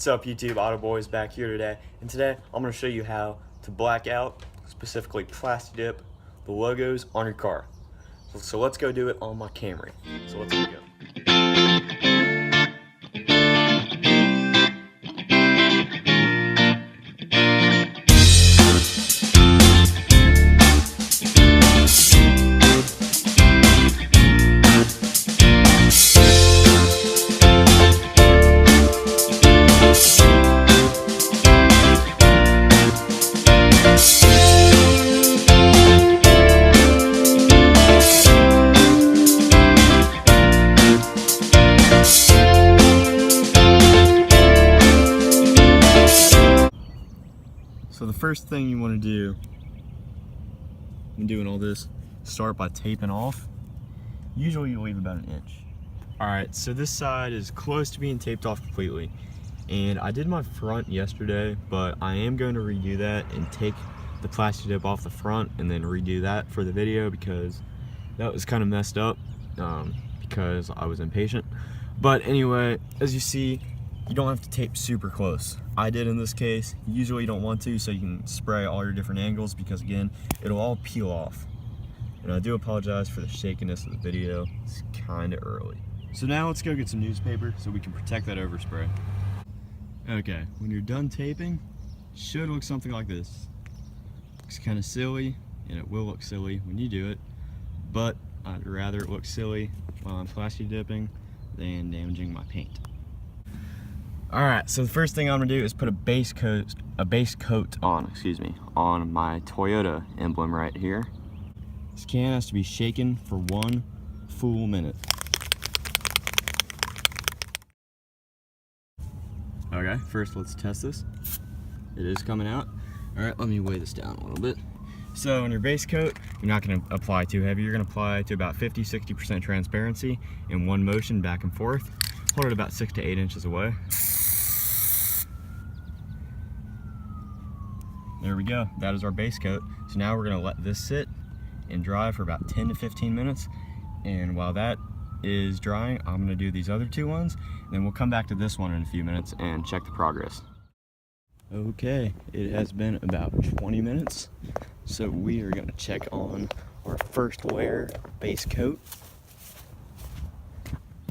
What's up YouTube, Autoboyz back here today, and today I'm going to show you how to black out, specifically Plasti-Dip, the logos on your car. So let's go do it on my Camry. So let's go. So the first thing you want to do when doing all this, start by taping off. Usually you leave about an inch. Alright, so this side is close to being taped off completely. And I did my front yesterday, but I am going to redo that and take the Plasti-Dip off the front and then redo that for the video because that was kind of messed up because I was impatient. But anyway, as you see, you don't have to tape super close. I did in this case. Usually you don't want to, so you can spray all your different angles because again, it'll all peel off. And I do apologize for the shakiness of the video. It's kind of early. So now let's go get some newspaper so we can protect that overspray. Okay, when you're done taping, it should look something like this. Looks kind of silly, and it will look silly when you do it, but I'd rather it look silly while I'm Plasti-Dipping than damaging my paint. Alright, so the first thing I'm gonna do is put a base coat on my Toyota emblem right here. This can has to be shaken for 1 full minute. Okay, first let's test this. It is coming out. Alright, let me weigh this down a little bit. So on your base coat, you're not gonna apply too heavy. You're gonna apply to about 50-60% transparency in one motion back and forth. Hold it about 6 to 8 inches away. There we go, that is our base coat. So now we're gonna let this sit and dry for about 10 to 15 minutes. And while that is drying, I'm gonna do these other two ones. And then we'll come back to this one in a few minutes and check the progress. Okay, it has been about 20 minutes. So we are gonna check on our first layer base coat.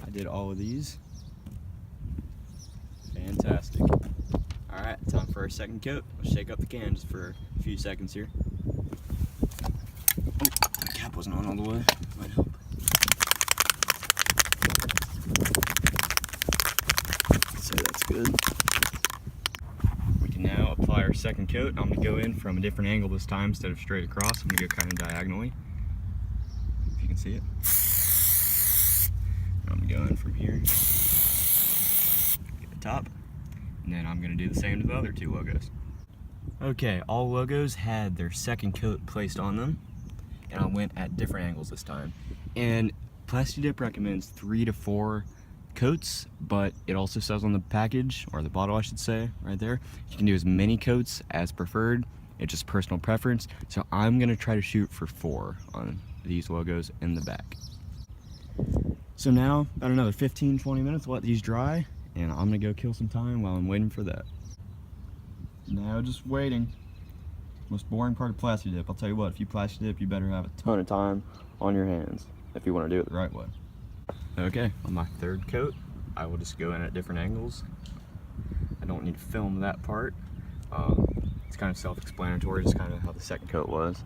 I did all of these. Fantastic. All right, time for our second coat. Let's shake up the can just for a few seconds here. Oh, the cap wasn't on all the way. Might help. So that's good. We can now apply our second coat. I'm gonna go in from a different angle this time instead of straight across. I'm gonna go kind of diagonally, if you can see it. I'm gonna go in from here, get the top. And then I'm gonna do the same to the other two logos. Okay, all logos had their second coat placed on them, and I went at different angles this time. And Plasti-Dip recommends 3 to 4 coats, but it also says on the package, or the bottle I should say, right there, you can do as many coats as preferred. It's just personal preference. So I'm gonna try to shoot for 4 on these logos in the back. So now, about another 15-20 minutes, let these dry. And I'm gonna go kill some time while I'm waiting for that. Now just waiting. Most boring part of Plasti-Dip. I'll tell you what, if you Plasti-Dip, you better have a ton of time on your hands if you want to do it the right way. Okay, on my third coat, I will just go in at different angles. I don't need to film that part. It's kind of self-explanatory, just kind of how the second coat was.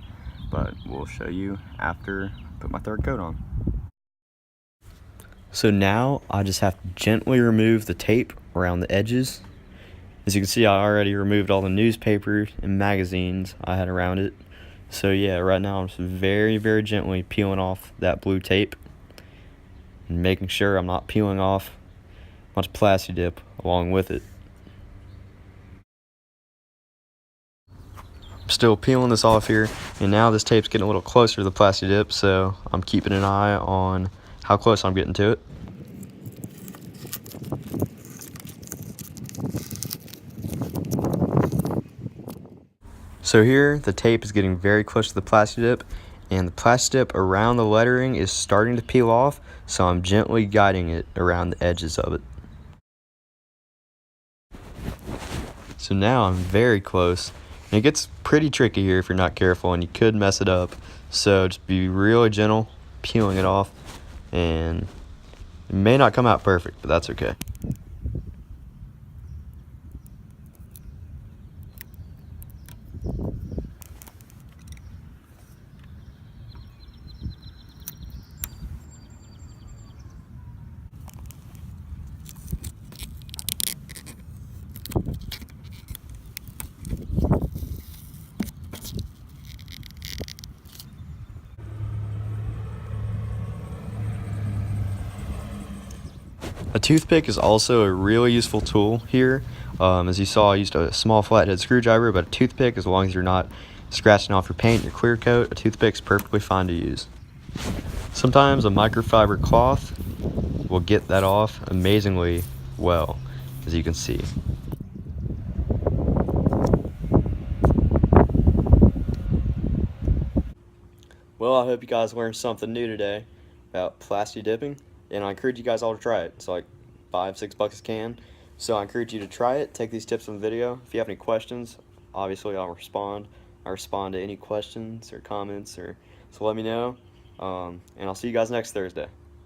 But we'll show you after I put my third coat on. So now I just have to gently remove the tape around the edges. As you can see, I already removed all the newspaper and magazines I had around it. So yeah, right now I'm just very, very gently peeling off that blue tape and making sure I'm not peeling off much Plasti-Dip along with it. I'm still peeling this off here, and now this tape's getting a little closer to the Plasti-Dip, so I'm keeping an eye on how close I'm getting to it. So here, the tape is getting very close to the Plasti-Dip, and the Plasti-Dip around the lettering is starting to peel off, so I'm gently guiding it around the edges of it. So now I'm very close. And it gets pretty tricky here if you're not careful, and you could mess it up. So just be really gentle, peeling it off, and it may not come out perfect, but that's okay. A toothpick is also a really useful tool here. As you saw, I used a small flathead screwdriver, but a toothpick, as long as you're not scratching off your paint, your clear coat, a toothpick's perfectly fine to use. Sometimes a microfiber cloth will get that off amazingly well, as you can see. Well, I hope you guys learned something new today about plasti dipping, and I encourage you guys all to try it. It's like $5-6 a can, so I encourage you to try it. Take these tips from the video. If you have any questions, obviously I'll respond. I respond to any questions or comments, so let me know, and I'll see you guys next Thursday.